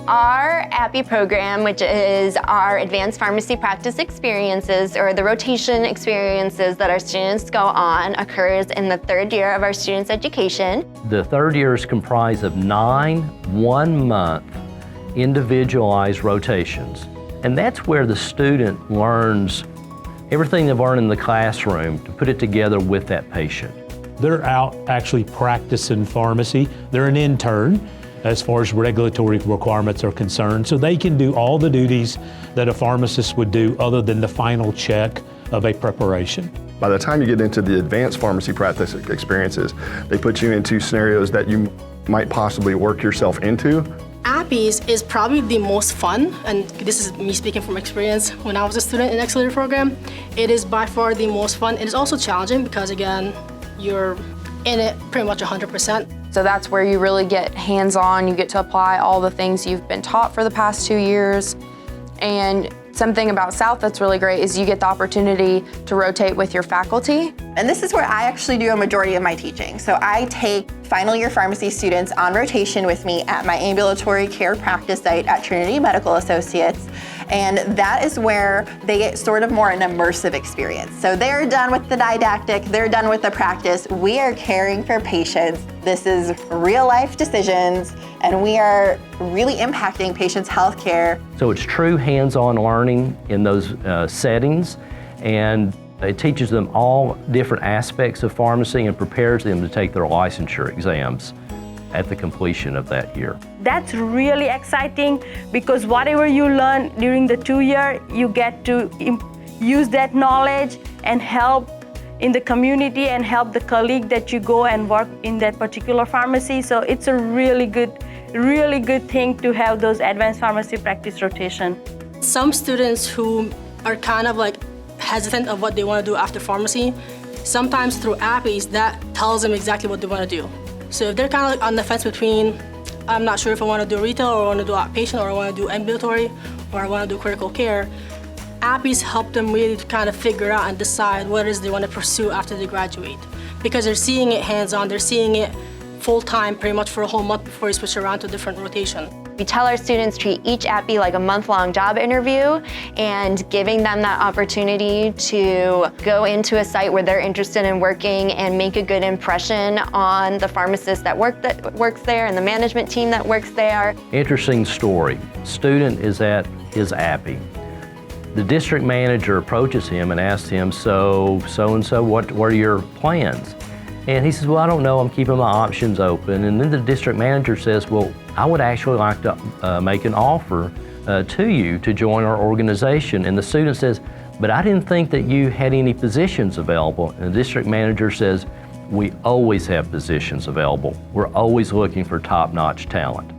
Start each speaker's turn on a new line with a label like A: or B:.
A: Our Appe program, which is our advanced pharmacy practice experiences, or the rotation experiences that our students go on, occurs in the third year of our students' education.
B: The third year is comprised of 9 one-month individualized rotations. And that's where the student learns everything they've learned in the classroom to put it together with that patient.
C: They're out actually practicing pharmacy. They're an intern as far as regulatory requirements are concerned, so they can do all the duties that a pharmacist would do other than the final check of a preparation.
D: By the time you get into the advanced pharmacy practice experiences, they put you into scenarios that you might possibly work yourself into.
E: Appe's is probably the most fun, and this is me speaking from experience when I was a student in the Accelerator program. It is by far the most fun. It is also challenging because, again, you're in it pretty much 100%.
F: So that's where you really get hands-on. You get to apply all the things you've been taught for the past 2 years. And something about South that's really great is you get the opportunity to rotate with your faculty.
G: And this is where I actually do a majority of my teaching. So I take final year pharmacy students on rotation with me at my ambulatory care practice site at Trinity Medical Associates. And that is where they get sort of more an immersive experience. So they're done with the didactic, they're done with the practice. We are caring for patients. This is real life decisions, and we are really impacting patients' health care.
B: So it's true hands-on learning in those settings, and it teaches them all different aspects of pharmacy and prepares them to take their licensure exams at the completion of that year.
H: That's really exciting because whatever you learn during the 2 year, you get to use that knowledge and help in the community and help the colleague that you go and work in that particular pharmacy. So it's a really good thing to have those advanced pharmacy practice rotation.
E: Some students who are kind of like hesitant of what they want to do after pharmacy, sometimes through Appe's, that tells them exactly what they want to do. So if they're kind of like on the fence between, I'm not sure if I want to do retail or I want to do outpatient or I want to do ambulatory or I want to do critical care, Appe's help them really to kind of figure out and decide what it is they want to pursue after they graduate. Because they're seeing it hands-on, they're seeing it full-time pretty much for a whole month before you switch around to a different rotation.
A: We tell our students treat each Appe like a month-long job interview, and giving them that opportunity to go into a site where they're interested in working and make a good impression on the pharmacist that works there and the management team that works there.
B: Interesting story. Student is at his Appe. The district manager approaches him and asks him, so-and-so, what are your plans? And he says, well, I don't know, I'm keeping my options open. And then the district manager says, well, I would actually like to make an offer to you to join our organization. And the student says, but I didn't think that you had any positions available. And the district manager says, we always have positions available. We're always looking for top-notch talent.